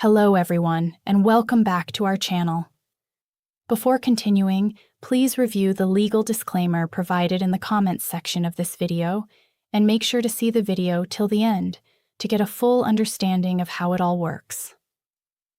Hello everyone, and welcome back to our channel. Before continuing, please review the legal disclaimer provided in the comments section of this video, and make sure to see the video till the end to get a full understanding of how it all works.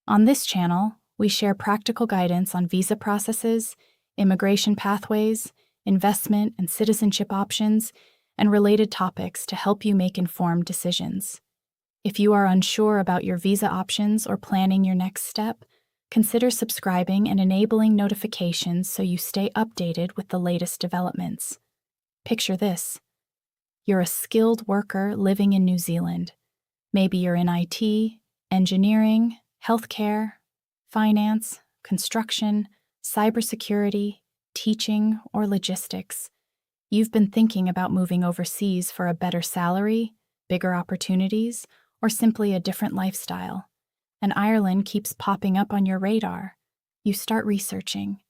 On this channel, we share practical guidance on visa processes, immigration pathways, investment and citizenship options, and related topics to help you make informed decisions. If you are unsure about your visa options or planning your next step, consider subscribing and enabling notifications so you stay updated with the latest developments. Picture this. You're a skilled worker living in New Zealand. Maybe you're in IT, engineering, healthcare, finance, construction, cybersecurity, teaching, or logistics. You've been thinking about moving overseas for a better salary, bigger opportunities, or simply a different lifestyle, and Ireland keeps popping up on your radar. You start researching.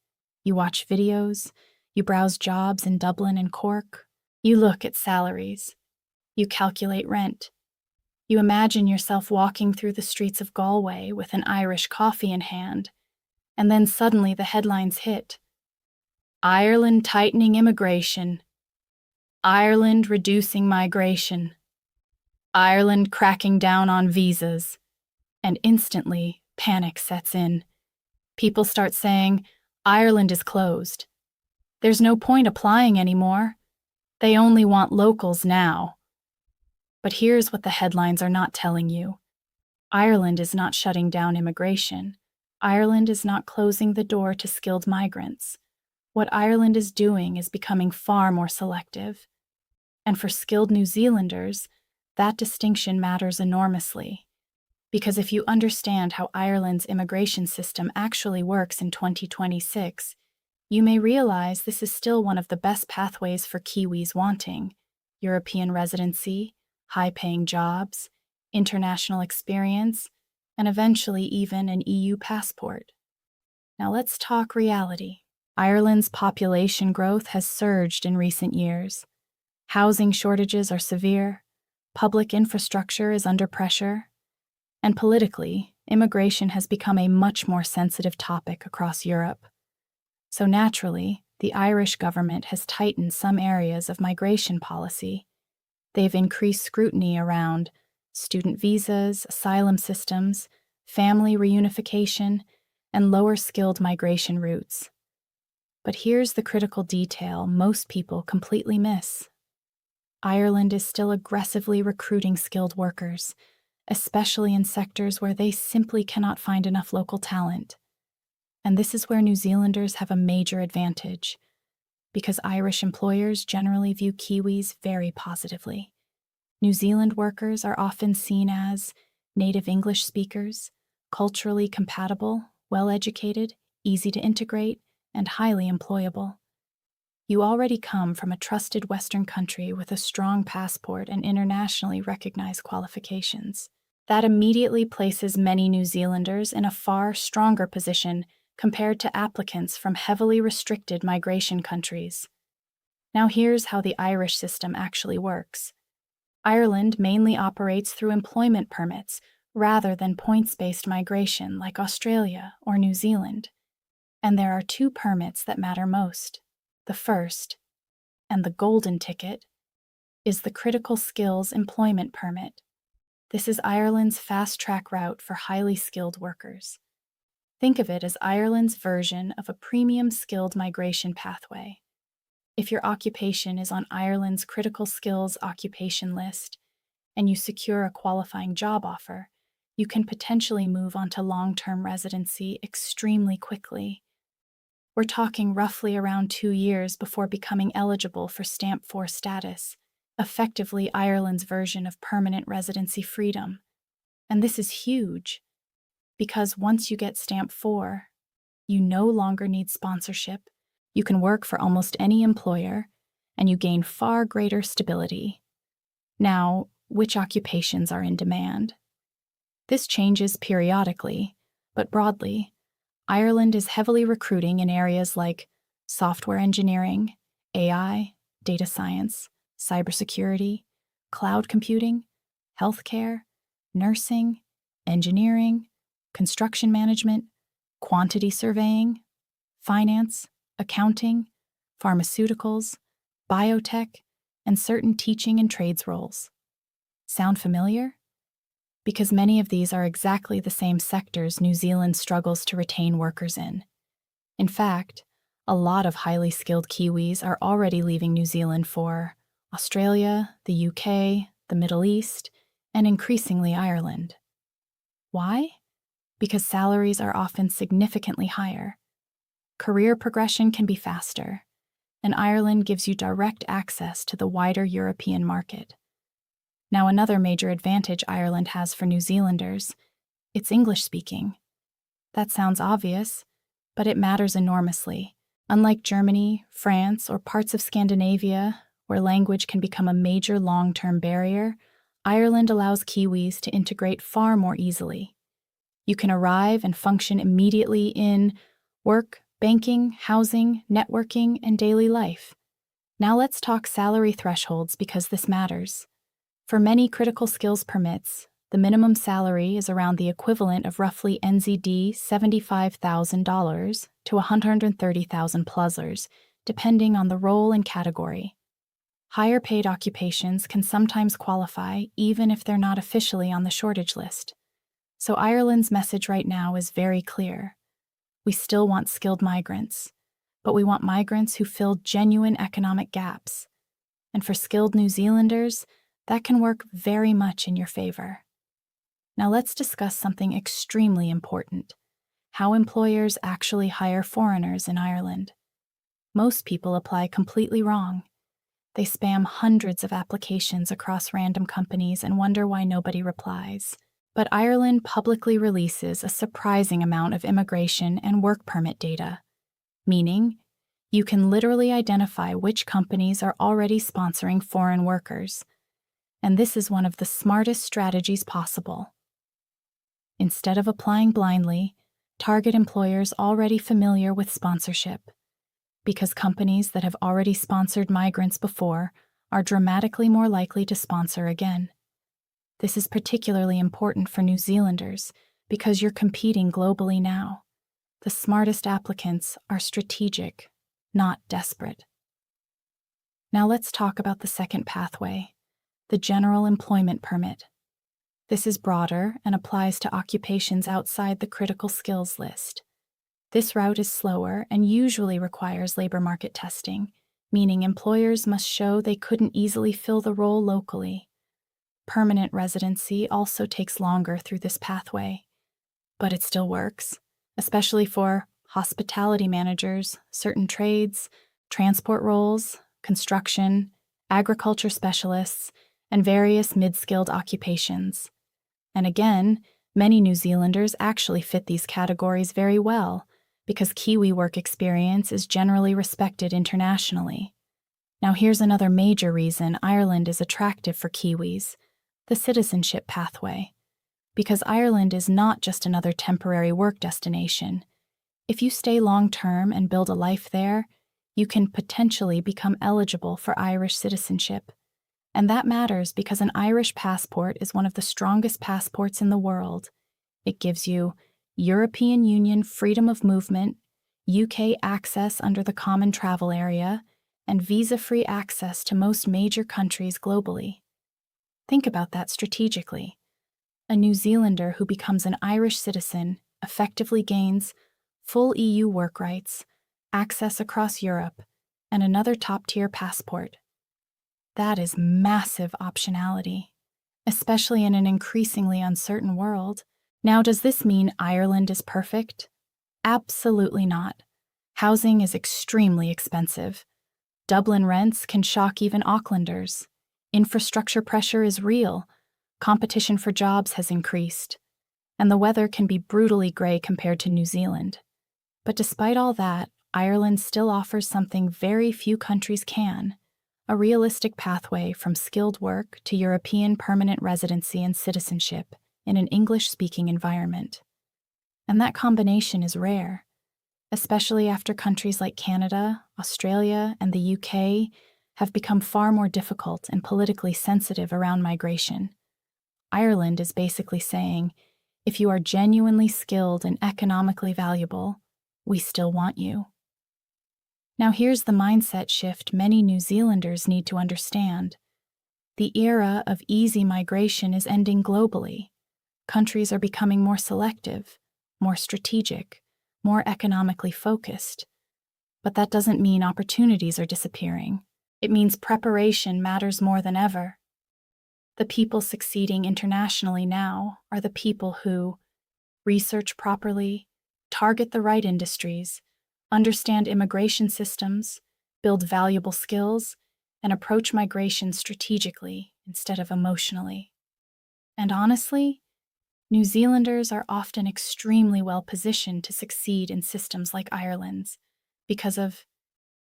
You watch videos. You browse jobs in Dublin and Cork. You look at salaries. You calculate rent. You imagine yourself walking through the streets of Galway with an Irish coffee in hand, and then suddenly the headlines hit. Ireland tightening immigration. Ireland reducing migration. Ireland cracking down on visas, and instantly, panic sets in. People start saying, Ireland is closed. There's no point applying anymore. They only want locals now. But here's what the headlines are not telling you. Ireland is not shutting down immigration. Ireland is not closing the door to skilled migrants. What Ireland is doing is becoming far more selective. And for skilled New Zealanders, that distinction matters enormously, because if you understand how Ireland's immigration system actually works in 2026, you may realize this is still one of the best pathways for Kiwis wanting European residency, high-paying jobs, international experience, and eventually even an EU passport. Now let's talk reality. Ireland's population growth has surged in recent years. Housing shortages are severe. Public infrastructure is under pressure, and politically, immigration has become a much more sensitive topic across Europe. So naturally, the Irish government has tightened some areas of migration policy. They've increased scrutiny around student visas, asylum systems, family reunification, and lower-skilled migration routes. But here's the critical detail most people completely miss. Ireland is still aggressively recruiting skilled workers, especially in sectors where they simply cannot find enough local talent. And this is where New Zealanders have a major advantage, because Irish employers generally view Kiwis very positively. New Zealand workers are often seen as native English speakers, culturally compatible, well-educated, easy to integrate, and highly employable. You already come from a trusted Western country with a strong passport and internationally recognized qualifications. That immediately places many New Zealanders in a far stronger position compared to applicants from heavily restricted migration countries. Now here's how the Irish system actually works. Ireland mainly operates through employment permits rather than points-based migration like Australia or New Zealand. And there are two permits that matter most. The first, and the golden ticket, is the Critical Skills Employment Permit. This is Ireland's fast-track route for highly skilled workers. Think of it as Ireland's version of a premium skilled migration pathway. If your occupation is on Ireland's Critical Skills Occupation List, and you secure a qualifying job offer, you can potentially move on to long-term residency extremely quickly. We're talking roughly around 2 years before becoming eligible for Stamp 4 status, effectively Ireland's version of permanent residency freedom. And this is huge, because once you get Stamp 4, you no longer need sponsorship, you can work for almost any employer, and you gain far greater stability. Now, which occupations are in demand? This changes periodically, but broadly, Ireland is heavily recruiting in areas like software engineering, AI, data science, cybersecurity, cloud computing, healthcare, nursing, engineering, construction management, quantity surveying, finance, accounting, pharmaceuticals, biotech, and certain teaching and trades roles. Sound familiar? Because many of these are exactly the same sectors New Zealand struggles to retain workers in. In fact, a lot of highly skilled Kiwis are already leaving New Zealand for Australia, the UK, the Middle East, and increasingly Ireland. Why? Because salaries are often significantly higher. Career progression can be faster, and Ireland gives you direct access to the wider European market. Now, another major advantage Ireland has for New Zealanders, it's English speaking. That sounds obvious, but it matters enormously. Unlike Germany, France, or parts of Scandinavia, where language can become a major long-term barrier, Ireland allows Kiwis to integrate far more easily. You can arrive and function immediately in work, banking, housing, networking, and daily life. Now let's talk salary thresholds because this matters. For many critical skills permits, the minimum salary is around the equivalent of roughly NZD $75,000 to $130,000 depending on the role and category. Higher paid occupations can sometimes qualify even if they're not officially on the shortage list. So Ireland's message right now is very clear. We still want skilled migrants, but we want migrants who fill genuine economic gaps. And for skilled New Zealanders, that can work very much in your favor. Now let's discuss something extremely important: how employers actually hire foreigners in Ireland. Most people apply completely wrong. They spam hundreds of applications across random companies and wonder why nobody replies. But Ireland publicly releases a surprising amount of immigration and work permit data, meaning you can literally identify which companies are already sponsoring foreign workers. And this is one of the smartest strategies possible. Instead of applying blindly, target employers already familiar with sponsorship, because companies that have already sponsored migrants before are dramatically more likely to sponsor again. This is particularly important for New Zealanders because you're competing globally now. The smartest applicants are strategic, not desperate. Now let's talk about the second pathway, the General Employment Permit. This is broader and applies to occupations outside the critical skills list. This route is slower and usually requires labor market testing, meaning employers must show they couldn't easily fill the role locally. Permanent residency also takes longer through this pathway, but it still works, especially for hospitality managers, certain trades, transport roles, construction, agriculture specialists, and various mid-skilled occupations. And again, many New Zealanders actually fit these categories very well because Kiwi work experience is generally respected internationally. Now here's another major reason Ireland is attractive for Kiwis: the citizenship pathway. Because Ireland is not just another temporary work destination. If you stay long-term and build a life there, you can potentially become eligible for Irish citizenship. And that matters because an Irish passport is one of the strongest passports in the world. It gives you European Union freedom of movement, UK access under the Common Travel Area, and visa-free access to most major countries globally. Think about that strategically. A New Zealander who becomes an Irish citizen effectively gains full EU work rights, access across Europe, and another top-tier passport. That is massive optionality, especially in an increasingly uncertain world. Now, does this mean Ireland is perfect? Absolutely not. Housing is extremely expensive. Dublin rents can shock even Aucklanders. Infrastructure pressure is real. Competition for jobs has increased. And the weather can be brutally gray compared to New Zealand. But despite all that, Ireland still offers something very few countries can: a realistic pathway from skilled work to European permanent residency and citizenship in an English-speaking environment. And that combination is rare, especially after countries like Canada, Australia, and the UK have become far more difficult and politically sensitive around migration. Ireland is basically saying, If you are genuinely skilled and economically valuable, we still want you. Now here's the mindset shift many New Zealanders need to understand. The era of easy migration is ending globally. Countries are becoming more selective, more strategic, more economically focused. But that doesn't mean opportunities are disappearing. It means preparation matters more than ever. The people succeeding internationally now are the people who research properly, target the right industries, understand immigration systems, build valuable skills, and approach migration strategically instead of emotionally. And honestly, New Zealanders are often extremely well positioned to succeed in systems like Ireland's because of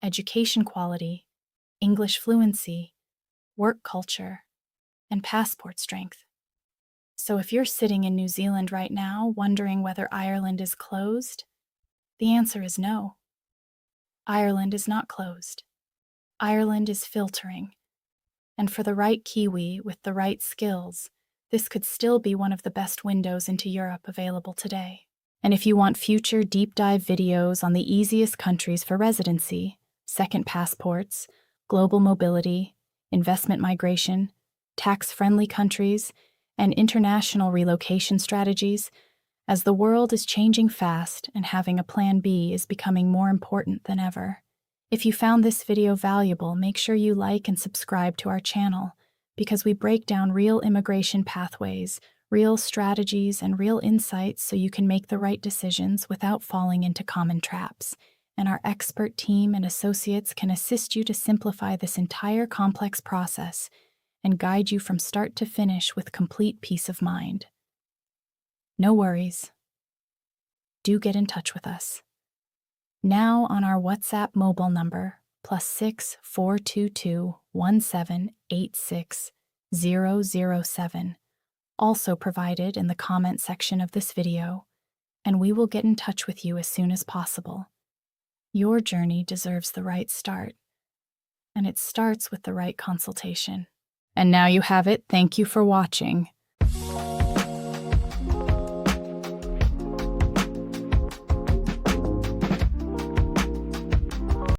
education quality, English fluency, work culture, and passport strength. So if you're sitting in New Zealand right now wondering whether Ireland is closed, the answer is no. Ireland is not closed. Ireland is filtering. And for the right Kiwi with the right skills, this could still be one of the best windows into Europe available today. And if you want future deep dive videos on the easiest countries for residency, second passports, global mobility, investment migration, tax-friendly countries, and international relocation strategies, as the world is changing fast and having a plan B is becoming more important than ever. If you found this video valuable, make sure you like and subscribe to our channel, because we break down real immigration pathways, real strategies, and real insights so you can make the right decisions without falling into common traps. And our expert team and associates can assist you to simplify this entire complex process and guide you from start to finish with complete peace of mind. No worries. Do get in touch with us. Now on our WhatsApp mobile number, +6 422 1786 007, also provided in the comment section of this video, and we will get in touch with you as soon as possible. Your journey deserves the right start, and it starts with the right consultation. And now you have it. Thank you for watching.